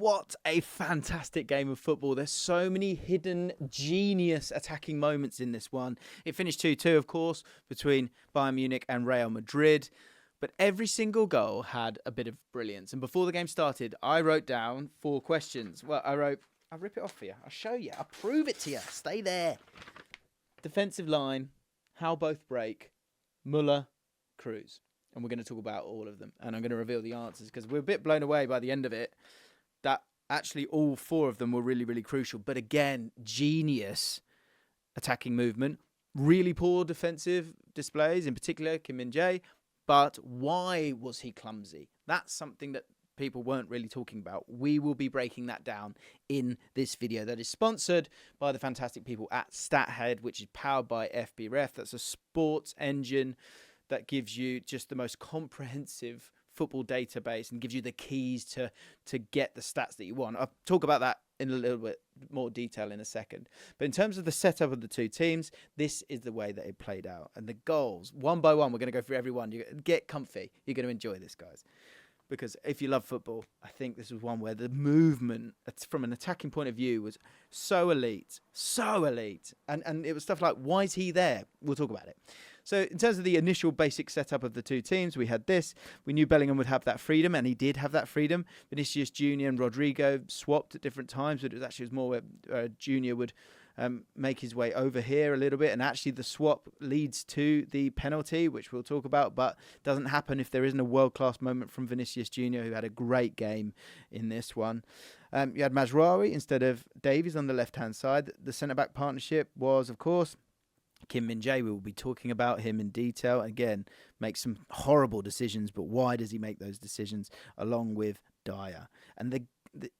What a fantastic game of football. There's so many hidden genius attacking moments in this one. It finished 2-2, of course, between Bayern Munich and Real Madrid. But every single goal had a bit of brilliance. And before the game started, I wrote down 4 questions. Well, I'll rip it off for you. I'll show you. I'll prove it to you. Stay there. Defensive line, how both break, Müller, Kroos. And we're going to talk about all of them. And I'm going to reveal the answers because we're a bit blown away by the end of it. That actually all 4 of them were really, really crucial. But again, genius attacking movement. Really poor defensive displays, in particular Kim Min-jae. But why was he clumsy? That's something that people weren't really talking about. We will be breaking that down in this video that is sponsored by the fantastic people at StatHead, which is powered by FBref. That's a sports engine that gives you just the most comprehensive football database and gives you the keys to get the stats that you want. I'll talk about that in a little bit more detail in a second. But in terms of the setup of the 2 teams, this is the way that it played out. And the goals, one by one, we're going to go through every one. You get comfy. You're going to enjoy this, guys. Because if you love football, I think this was one where the movement, from an attacking point of view, was so elite. So elite. And it was stuff like, why is he there? We'll talk about it. So in terms of the initial basic setup of the 2 teams, we had this. We knew Bellingham would have that freedom, and he did have that freedom. Vinicius Jr. and Rodrigo swapped at different times, but it was more where Jr. would make his way over here a little bit. And actually the swap leads to the penalty, which we'll talk about, but doesn't happen if there isn't a world-class moment from Vinicius Jr., who had a great game in this one. You had Mazraoui instead of Davies on the left-hand side. The centre-back partnership was, of course, Kim Min-jae. We will be talking about him in detail. Again, makes some horrible decisions, but why does he make those decisions? Along with Dyer. And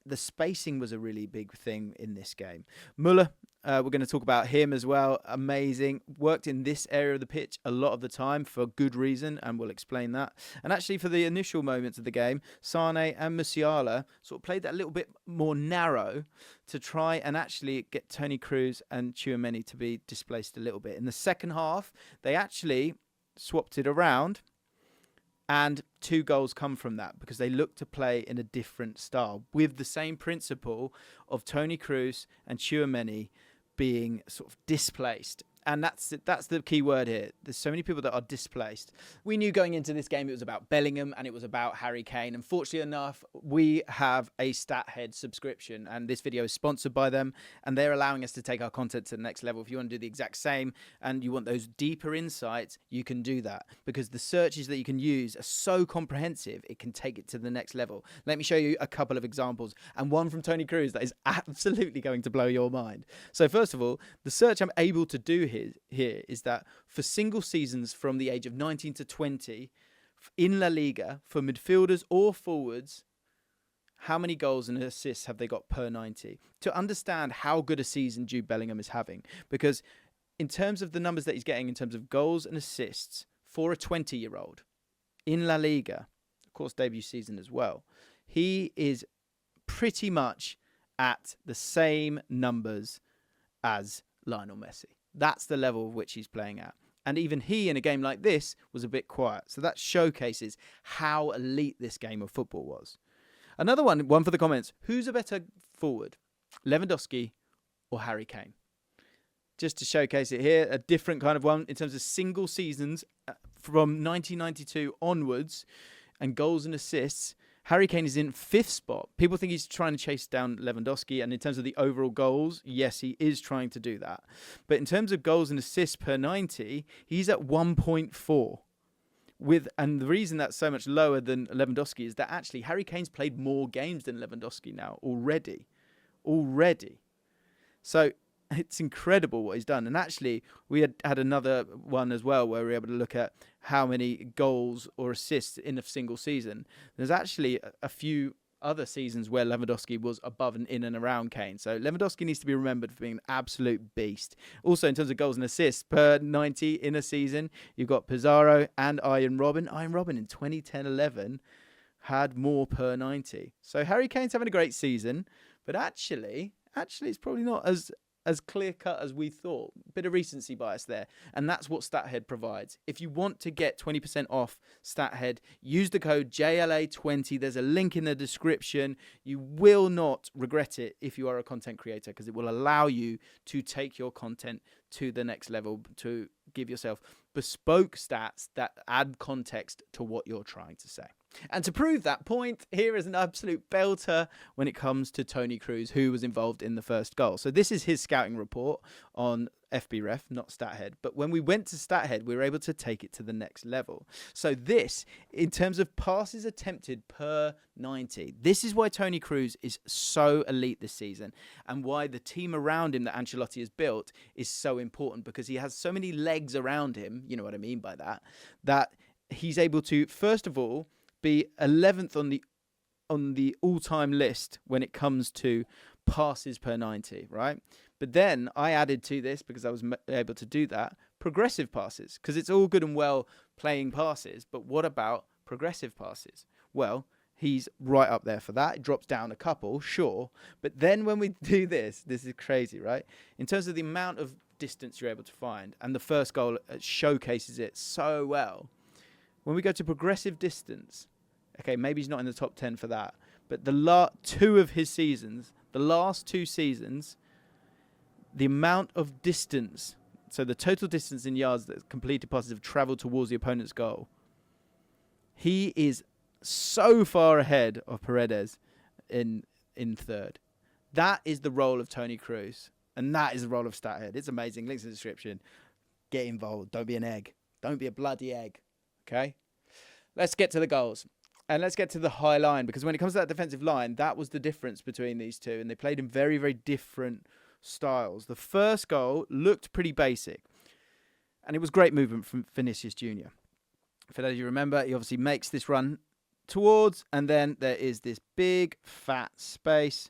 the spacing was a really big thing in this game. Müller, we're going to talk about him as well. Amazing. Worked in this area of the pitch a lot of the time for good reason, and we'll explain that. And actually, for the initial moments of the game, Sane and Musiala sort of played that a little bit more narrow to try and actually get Toni Kroos and Tchouaméni to be displaced a little bit. In the second half, they actually swapped it around, and 2 goals come from that because they look to play in a different style with the same principle of Toni Kroos and Tchouaméni being sort of displaced. And that's the key word here. There's so many people that are displaced. We knew going into this game it was about Bellingham and it was about Harry Kane. Unfortunately enough, we have a StatHead subscription, and this video is sponsored by them, and they're allowing us to take our content to the next level. If you want to do the exact same and you want those deeper insights, you can do that because the searches that you can use are so comprehensive, it can take it to the next level. Let me show you a couple of examples, and one from Toni Kroos that is absolutely going to blow your mind. So first of all, the search I'm able to do here is that for single seasons from the age of 19 to 20 in La Liga, for midfielders or forwards, how many goals and assists have they got per 90? To understand how good a season Jude Bellingham is having. Because in terms of the numbers that he's getting in terms of goals and assists for a 20-year-old in La Liga, of course debut season as well, he is pretty much at the same numbers as Lionel Messi. That's the level of which he's playing at. And even he, in a game like this, was a bit quiet. So that showcases how elite this game of football was. Another one for the comments. Who's a better forward, Lewandowski or Harry Kane? Just to showcase it here, a different kind of one in terms of single seasons from 1992 onwards and goals and assists. Harry Kane is in 5th spot. People think he's trying to chase down Lewandowski, and in terms of the overall goals, yes, he is trying to do that. But in terms of goals and assists per 90, he's at 1.4. And the reason that's so much lower than Lewandowski is that actually Harry Kane's played more games than Lewandowski now already. So it's incredible what he's done. And actually, we had another one as well where we were able to look at how many goals or assists in a single season. There's actually a few other seasons where Lewandowski was above and in and around Kane. So Lewandowski needs to be remembered for being an absolute beast. Also, in terms of goals and assists per 90 in a season, you've got Pizarro and Iron Robin. Iron Robin in 2010-11 had more per 90. So Harry Kane's having a great season, but actually it's probably not as as clear-cut as we thought. Bit of recency bias there. And that's what StatHead provides. If you want to get 20% off StatHead, use the code JLA20. There's a link in the description. You will not regret it if you are a content creator, because it will allow you to take your content to the next level, to give yourself bespoke stats that add context to what you're trying to say. And to prove that point, here is an absolute belter when it comes to Toni Kroos, who was involved in the first goal. So this is his scouting report on FBref, not StatHead. But when we went to StatHead, we were able to take it to the next level. So this, in terms of passes attempted per 90, this is why Toni Kroos is so elite this season, and why the team around him that Ancelotti has built is so important, because he has so many legs around him, you know what I mean by that, that he's able to, first of all, be 11th on the all-time list when it comes to passes per 90, right? But then I added to this, because I was able to do that, progressive passes, because it's all good and well playing passes, but what about progressive passes? Well, he's right up there for that. It drops down a couple, sure, but then when we do this is crazy, right? In terms of the amount of distance you're able to find, and the first goal showcases it so well. When we go to progressive distance, okay, maybe he's not in the top 10 for that, but the last two seasons, the amount of distance, so the total distance in yards that completed passes have travelled towards the opponent's goal, he is so far ahead of Paredes in third. That is the role of Toni Kroos, and that is the role of StatHead. It's amazing. Links in the description. Get involved. Don't be an egg. Don't be a bloody egg. Okay? Let's get to the goals. And let's get to the high line, because when it comes to that defensive line, that was the difference between these two. And they played in very, very different styles. The first goal looked pretty basic. And it was great movement from Vinicius Jr. For those of you remember, he obviously makes this run towards, and then there is this big, fat space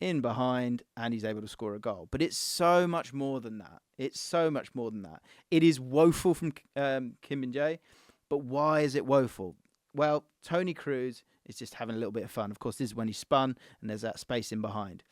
in behind, and he's able to score a goal. But it's so much more than that. It's so much more than that. It is woeful from Kim Min-jae, but why is it woeful? Well, Toni Kroos is just having a little bit of fun. Of course, this is when he spun, and there's that space in behind.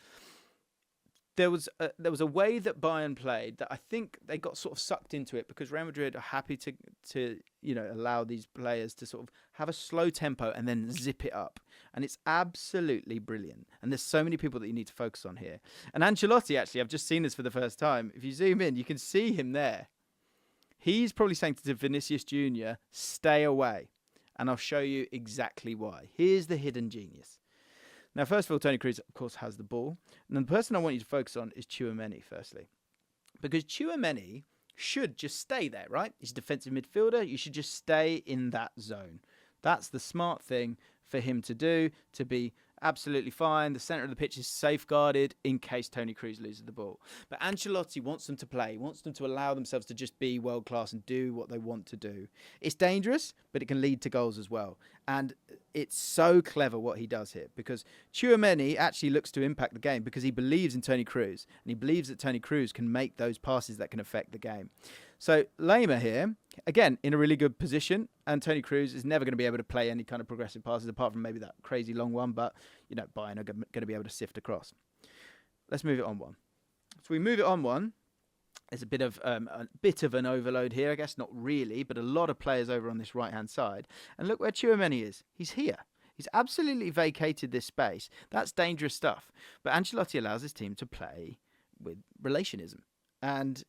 There was a way that Bayern played that I think they got sort of sucked into it, because Real Madrid are happy to allow these players to sort of have a slow tempo and then zip it up. And it's absolutely brilliant. And there's so many people that you need to focus on here. And Ancelotti, actually, I've just seen this for the first time. If you zoom in, you can see him there. He's probably saying to Vinicius Jr., stay away. And I'll show you exactly why. Here's the hidden genius. Now, first of all, Toni Kroos, of course, has the ball. And the person I want you to focus on is Tchouaméni, firstly. Because Tchouaméni should just stay there, right? He's a defensive midfielder. You should just stay in that zone. That's the smart thing for him to do, to be absolutely fine. The centre of the pitch is safeguarded in case Toni Kroos loses the ball. But Ancelotti wants them to play. He wants them to allow themselves to just be world class and do what they want to do. It's dangerous, but it can lead to goals as well. And it's so clever what he does here, because Tchouaméni actually looks to impact the game because he believes in Toni Kroos, and he believes that Toni Kroos can make those passes that can affect the game. So Lema here, again, in a really good position, and Toni Kroos is never going to be able to play any kind of progressive passes apart from maybe that crazy long one, but, Bayern are going to be able to sift across. Let's move it on one. So we move it on one. There's a bit of an overload here, I guess, not really, but a lot of players over on this right-hand side. And look where Tchouaméni is. He's here. He's absolutely vacated this space. That's dangerous stuff. But Ancelotti allows his team to play with relationism. And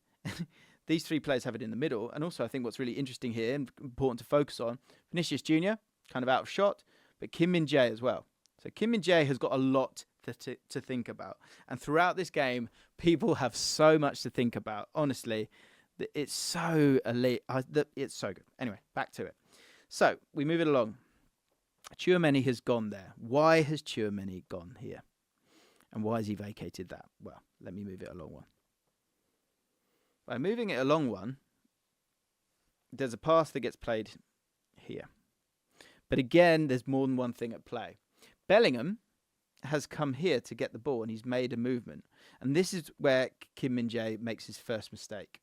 these three players have it in the middle. And also, I think what's really interesting here and important to focus on, Vinicius Jr., kind of out of shot, but Kim Min-jae as well. So Kim Min-jae has got a lot to think about. And throughout this game, people have so much to think about. Honestly, it's so elite. It's so good. Anyway, back to it. So we move it along. Tchouaméni has gone there. Why has Tchouaméni gone here? And why has he vacated that? Well, let me move it along one. By moving it along one, there's a pass that gets played here. But again, there's more than one thing at play. Bellingham has come here to get the ball, and he's made a movement. And this is where Kim Min-jae makes his first mistake.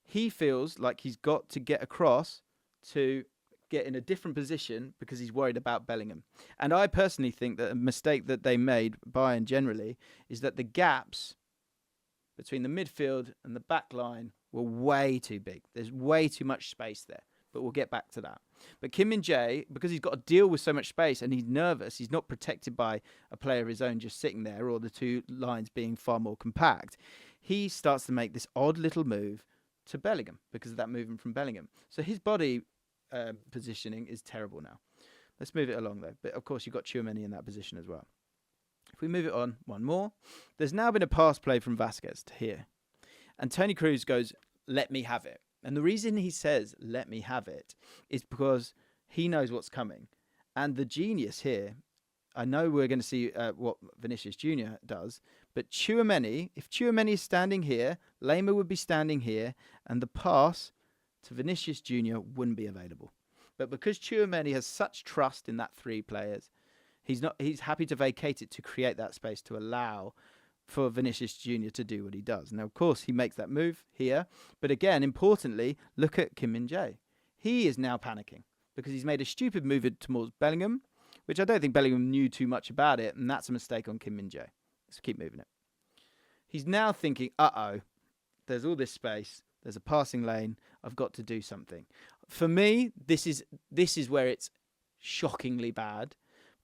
He feels like he's got to get across to get in a different position because he's worried about Bellingham. And I personally think that a mistake that they made, Bayern generally, is that the gaps between the midfield and the back line were way too big. There's way too much space there. But we'll get back to that. But Kim Min-jae, because he's got to deal with so much space and he's nervous, he's not protected by a player of his own just sitting there or the two lines being far more compact. He starts to make this odd little move to Bellingham because of that movement from Bellingham. So his body positioning is terrible now. Let's move it along, though. But, of course, you've got Tchouaméni in that position as well. If we move it on one more, there's now been a pass play from Vasquez to here. And Toni Kroos goes, let me have it. And the reason he says, let me have it, is because he knows what's coming. And the genius here, I know we're going to see what Vinicius Jr. does, but Tchouaméni, if Tchouaméni is standing here, Lema would be standing here, and the pass to Vinicius Jr. wouldn't be available. But because Tchouaméni has such trust in that three players, he's happy to vacate it to create that space to allow for Vinicius Jr. to do what he does. Now, of course, he makes that move here. But again, importantly, look at Kim Min-jae. He is now panicking because he's made a stupid move towards Bellingham, which I don't think Bellingham knew too much about it, and that's a mistake on Kim Min-jae. Let's keep moving it. He's now thinking, uh-oh, there's all this space. There's a passing lane. I've got to do something. For me, this is where it's shockingly bad.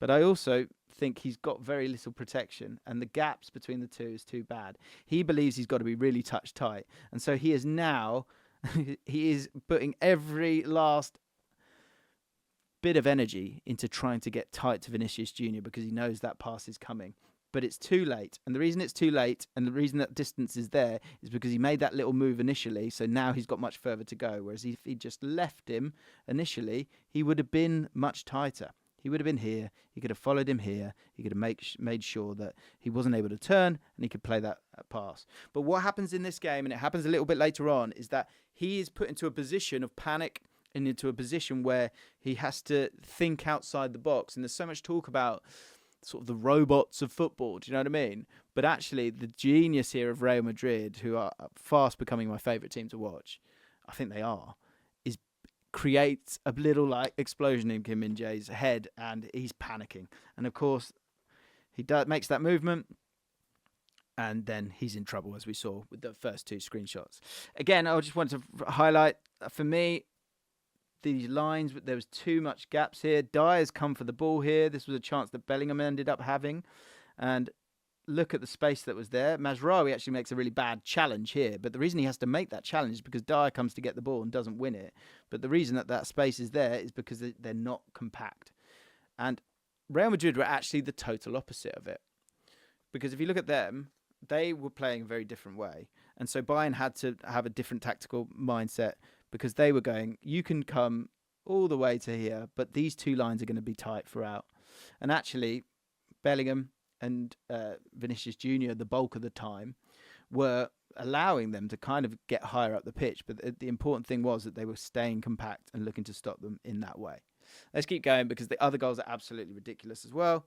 But I also think he's got very little protection and the gaps between the two is too bad. He believes he's got to be really touch tight. And so he is now, he is putting every last bit of energy into trying to get tight to Vinicius Jr. because he knows that pass is coming. But it's too late. And the reason it's too late and the reason that distance is there is because he made that little move initially. So now he's got much further to go. Whereas if he just left him initially, he would have been much tighter. He would have been here. He could have followed him here. He could have made sure that he wasn't able to turn and he could play that pass. But what happens in this game, and it happens a little bit later on, is that he is put into a position of panic and into a position where he has to think outside the box. And there's so much talk about sort of the robots of football. Do you know what I mean? But actually, the genius here of Real Madrid, who are fast becoming my favourite team to watch, I think they are, creates a little explosion in Kim Min-jae's head and he's panicking. And of course, he makes that movement and then he's in trouble, as we saw with the first two screenshots. Again, I just want to highlight, for me, these lines, there was too much gaps here. Dyer's come for the ball here. This was a chance that Bellingham ended up having. And look at the space that was there. Mazraoui actually makes a really bad challenge here. But the reason he has to make that challenge is because Dyer comes to get the ball and doesn't win it. But the reason that space is there is because they're not compact. And Real Madrid were actually the total opposite of it. Because if you look at them, they were playing a very different way. And so Bayern had to have a different tactical mindset because they were going, you can come all the way to here, but these two lines are going to be tight throughout. And actually, Bellingham and Vinicius Jr., the bulk of the time, were allowing them to kind of get higher up the pitch. But the important thing was that they were staying compact and looking to stop them in that way. Let's keep going because the other goals are absolutely ridiculous as well.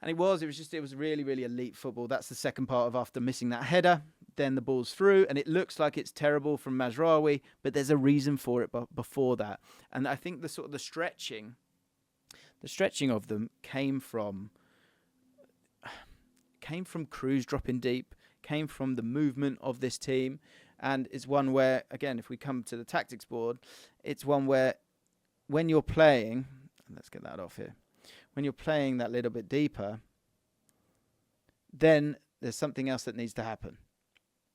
And it was really, really elite football. That's the second part of after missing that header. Then the ball's through and it looks like it's terrible from Mazraoui, but there's a reason for it before that. And I think the stretching of them came from Kroos dropping deep, came from the movement of this team. And it's one where, again, if we come to the tactics board, it's one where when you're playing, let's get that off here. When you're playing that little bit deeper, then there's something else that needs to happen.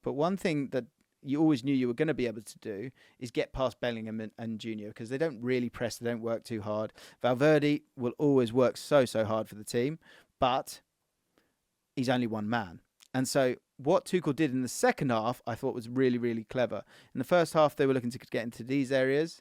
But one thing that you always knew you were going to be able to do is get past Bellingham and Junior because they don't really press, they don't work too hard. Valverde will always work so hard for the team, but he's only one man. And so what Tuchel did in the second half, I thought was really, really clever. In the first half, they were looking to get into these areas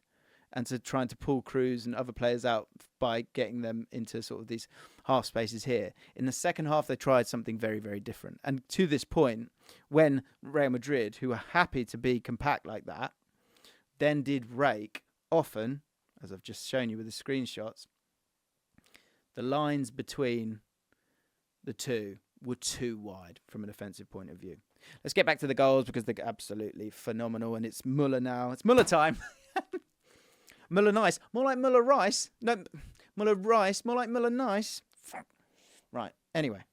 and to trying to pull Kroos and other players out by getting them into sort of these half spaces here. In the second half, they tried something very, very different. And to this point, when Real Madrid, who are happy to be compact like that, then did rake, often, as I've just shown you with the screenshots, the lines between the two were too wide from an offensive point of view. Let's get back to the goals because they're absolutely phenomenal. And it's Muller now. It's Muller time. Muller nice. More like Muller Rice. No, Muller Rice. More like Muller nice. Right. Anyway.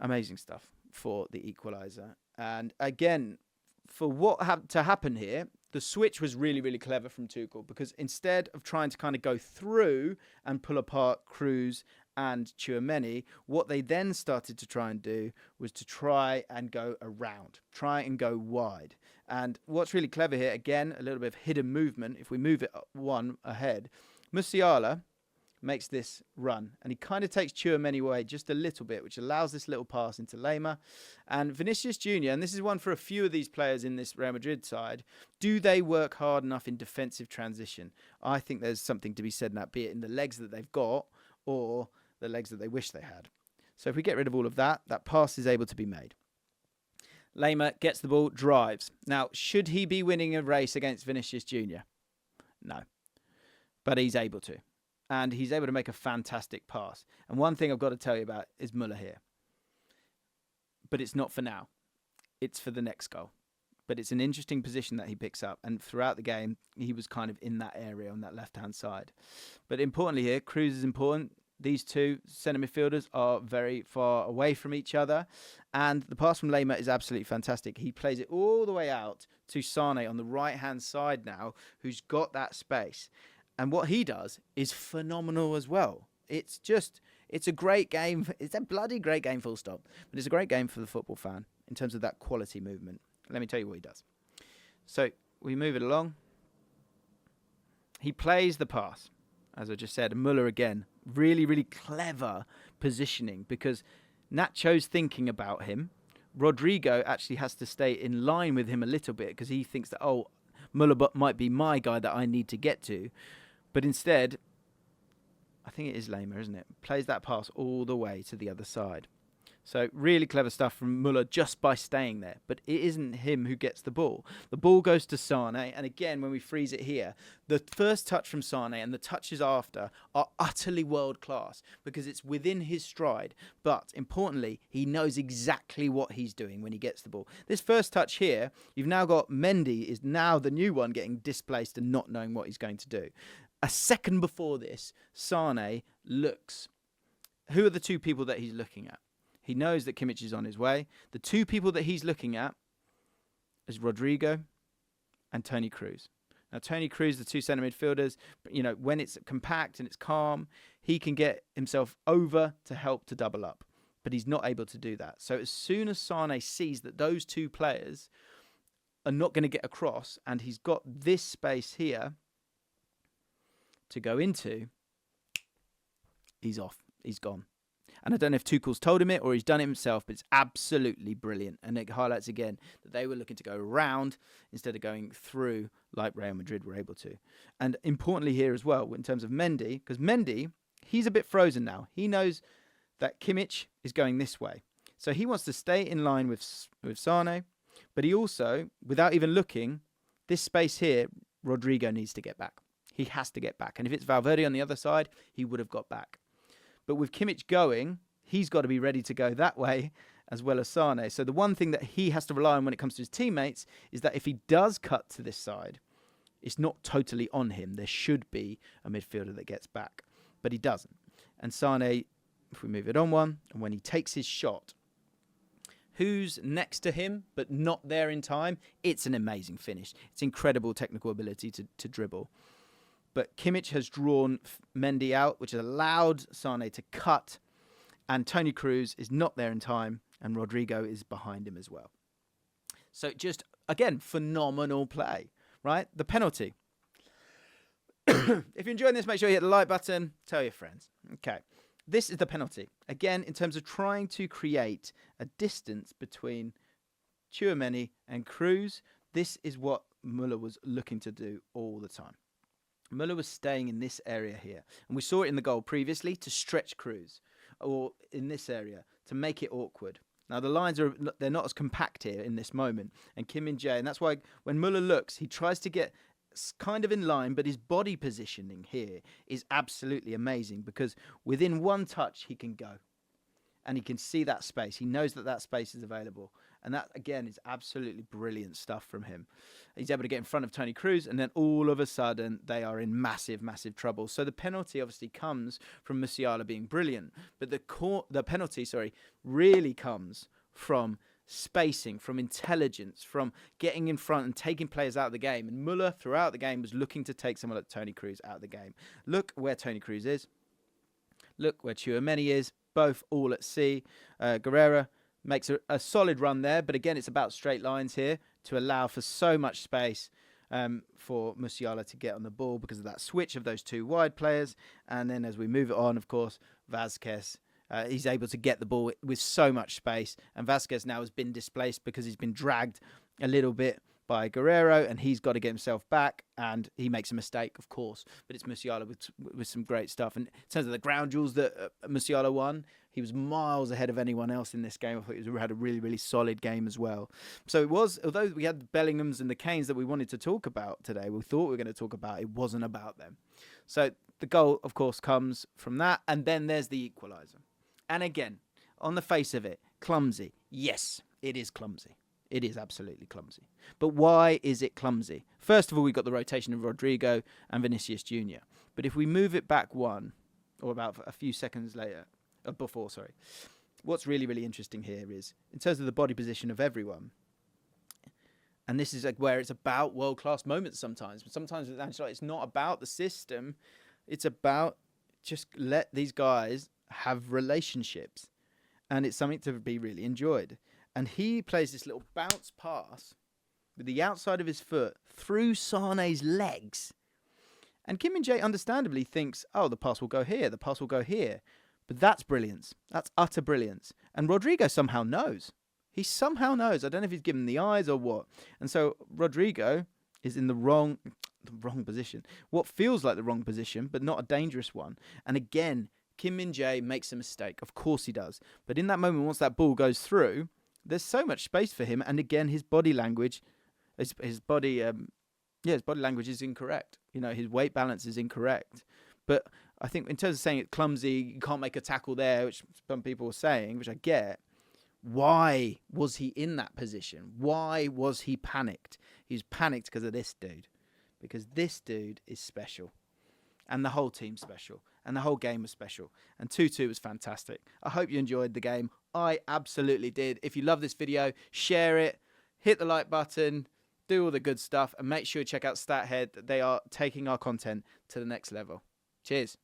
Amazing stuff for the equaliser. And again, for what had to happen here, the switch was really, really clever from Tuchel, because instead of trying to kind of go through and pull apart Kroos and Tchouaméni, what they then started to try and do was to try and go around, try and go wide. And what's really clever here, again, a little bit of hidden movement. If we move it one ahead, Musiala makes this run, and he kind of takes Tchouaméni away just a little bit, which allows this little pass into Lema. And Vinicius Jr., and this is one for a few of these players in this Real Madrid side, do they work hard enough in defensive transition? I think there's something to be said in that, be it in the legs that they've got or the legs that they wish they had. So if we get rid of all of that, that pass is able to be made. Lema gets the ball, drives. Now, should he be winning a race against Vinicius Jr.? No. But he's able to. And he's able to make a fantastic pass. And one thing I've got to tell you about is Müller here. But it's not for now. It's for the next goal. But it's an interesting position that he picks up. And throughout the game, he was kind of in that area on that left-hand side. But importantly here, Kroos is important. These two centre midfielders are very far away from each other. And the pass from Lema is absolutely fantastic. He plays it all the way out to Sane on the right-hand side now, who's got that space. And what he does is phenomenal as well. It's a great game. It's a bloody great game, full stop. But it's a great game for the football fan in terms of that quality movement. Let me tell you what he does. So we move it along. He plays the pass, as I just said. Müller again, really, really clever positioning, because Nacho's thinking about him. Rodrigo actually has to stay in line with him a little bit, because he thinks that, Müller might be my guy that I need to get to. But instead, I think it is Lema, isn't it? Plays that pass all the way to the other side. So really clever stuff from Müller just by staying there. But it isn't him who gets the ball. The ball goes to Sane. And again, when we freeze it here, the first touch from Sane and the touches after are utterly world class, because it's within his stride. But importantly, he knows exactly what he's doing when he gets the ball. This first touch here, you've now got Mendy is now the new one getting displaced and not knowing what he's going to do. A second before this, Sane looks. Who are the two people that he's looking at? He knows that Kimmich is on his way. The two people that he's looking at is Rodrigo and Toni Kroos. Now, Toni Kroos, the two centre midfielders, when it's compact and it's calm, he can get himself over to help to double up. But he's not able to do that. So as soon as Sane sees that those two players are not going to get across, and he's got this space here to go into, he's off. He's gone. And I don't know if Tuchel's told him it or he's done it himself, but it's absolutely brilliant. And it highlights again that they were looking to go around instead of going through like Real Madrid were able to. And importantly here as well, in terms of Mendy, because Mendy, he's a bit frozen now. He knows that Kimmich is going this way. So he wants to stay in line with Sane, but he also, without even looking, this space here, Rodrigo needs to get back. He has to get back. And if it's Valverde on the other side, he would have got back. But with Kimmich going, he's got to be ready to go that way as well as Sane. So the one thing that he has to rely on when it comes to his teammates is that if he does cut to this side, it's not totally on him. There should be a midfielder that gets back. But he doesn't. And Sane, if we move it on one, and when he takes his shot, who's next to him but not there in time? It's an amazing finish. It's incredible technical ability to dribble. But Kimmich has drawn Mendy out, which has allowed Sane to cut. And Toni Kroos is not there in time. And Rodrigo is behind him as well. So just, again, phenomenal play, right? The penalty. If you're enjoying this, make sure you hit the like button. Tell your friends. Okay. This is the penalty. Again, in terms of trying to create a distance between Tchouaméni and Kroos, this is what Müller was looking to do all the time. Müller was staying in this area here. And we saw it in the goal previously to stretch Kroos, or in this area to make it awkward. Now, the lines they're not as compact here in this moment. And Kim Min-jae, and that's why when Müller looks, he tries to get kind of in line, but his body positioning here is absolutely amazing, because within one touch, he can go. And he can see that space. He knows that space is available. And that, again, is absolutely brilliant stuff from him. He's able to get in front of Toni Kroos, and then all of a sudden, they are in massive, massive trouble. So the penalty obviously comes from Musiala being brilliant. But the penalty, really comes from spacing, from intelligence, from getting in front and taking players out of the game. And Muller, throughout the game, was looking to take someone like Toni Kroos out of the game. Look where Toni Kroos is. Look where Tchouaméni is. Both all at sea. Guerrero makes a solid run there. But again, it's about straight lines here to allow for so much space for Musiala to get on the ball because of that switch of those two wide players. And then as we move it on, of course, Vázquez, he's able to get the ball with so much space. And Vázquez now has been displaced because he's been dragged a little bit by Guerrero, and he's got to get himself back, and he makes a mistake, of course. But it's Musiala with some great stuff. And in terms of the ground duels that Musiala won, he was miles ahead of anyone else in this game. I thought he had a really, really solid game as well. So it was, although we had the Bellinghams and the Kanes that we wanted to talk about today, we thought we were going to talk about, it wasn't about them. So the goal, of course, comes from that, and then there's the equaliser. And again, on the face of it, clumsy. Yes, it is clumsy. It is absolutely clumsy. But why is it clumsy? First of all, we've got the rotation of Rodrigo and Vinicius Jr. But if we move it back one, or about a few seconds later, before, sorry, what's really, really interesting here is, in terms of the body position of everyone, and this is like where it's about world-class moments sometimes. But sometimes with Ancelotti, it's not about the system. It's about just let these guys have relationships. And it's something to be really enjoyed. And he plays this little bounce pass with the outside of his foot through Sané's legs. And Kim Min-jae understandably thinks, oh, the pass will go here, the pass will go here. But that's brilliance. That's utter brilliance. And Rodrigo somehow knows. He somehow knows. I don't know if he's given the eyes or what. And so Rodrigo is in the wrong position. What feels like the wrong position, but not a dangerous one. And again, Kim Min-jae makes a mistake. Of course he does. But in that moment, once that ball goes through, there's so much space for him, and again, his body language, his body language is incorrect. You know, his weight balance is incorrect. But I think in terms of saying it clumsy, you can't make a tackle there, which some people were saying, which I get. Why was he in that position? Why was he panicked? He was panicked because of this dude, because this dude is special, and the whole team's special, and the whole game was special. And 2-2 was fantastic. I hope you enjoyed the game. I absolutely did. If you love this video, share it, hit the like button, do all the good stuff, and make sure you check out StatHead. They are taking our content to the next level. Cheers.